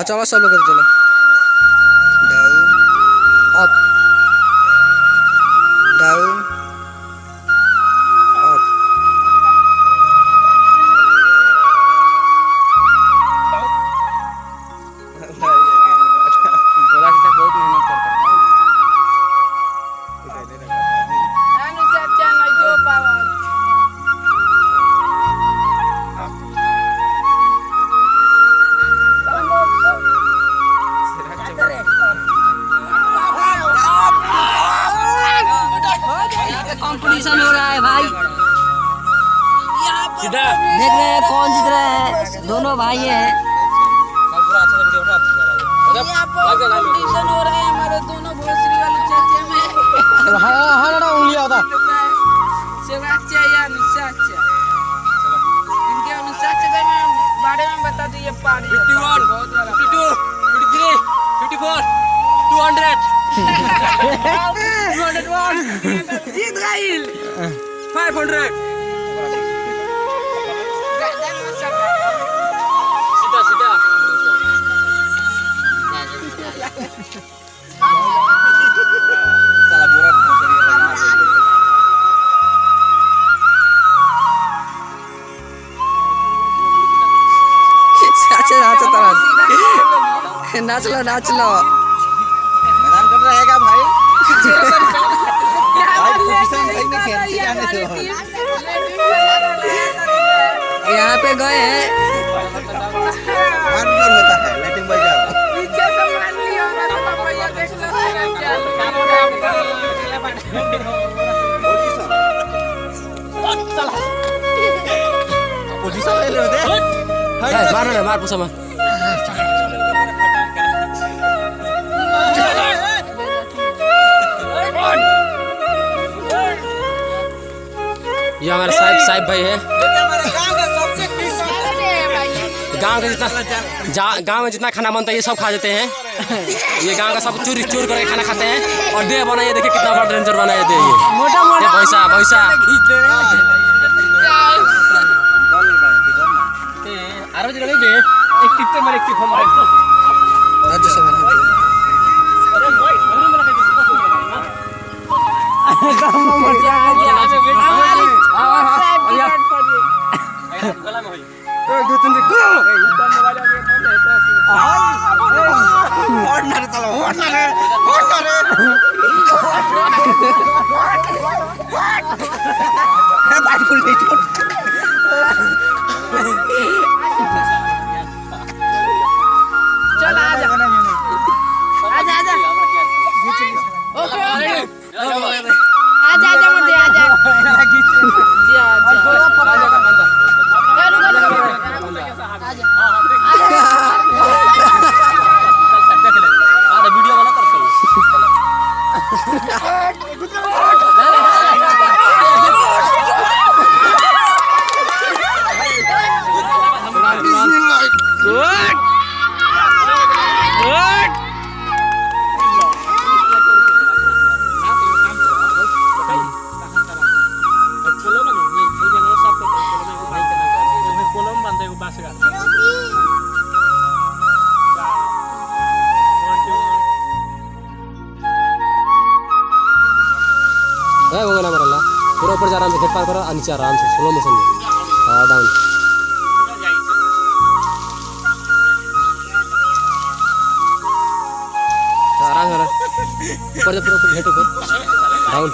चलो सब लोग चलो डाउन अप डाउन अप बोला था बहुत मेहनत करता है कंपटीशन हो रहा है भाई। देख रहे हैं कौन जीत रहा है। दोनों भाई हैं। कंपटीशन हो रहा है हमारे दोनों भोसरी वाले चाचे में। हाँ ना उंगलियां होता सेवाच्चा या अनुसाच्चा। इनके अनुसाच्चा के बारे में बता दीजिए। पारी 51 52 53 54 200 201 जीत गई 500 सीधा सीधा साला बुरा नाच लो नाच लो मैदान कर रहेगा भाई। यहाँ पे गए हैं होता है लाइटिंग बजा पोजीशन ले लो दे मार ना मार पूछा मार ये हमारे साहिब भाई है। गांव का गांव में जितना खाना बनता है ये सब खा जाते हैं। ये गांव का सब चूर करके खाना खाते हैं। और दे बनाइए देखिए कितना बड़ा डेंजर बनाए दे ये भैंसा भैंसा एक टिप मारे एक टिप हमारे चल आजा आजा आजा ओके आजा आजा मत आजा जी आजा वीडियो बना कर पूरा ऊपर जा आराम से पार करो नीचे आराम से स्लो मोशन में डाउन आराम से ऊपर पूरा ऊपर डाउन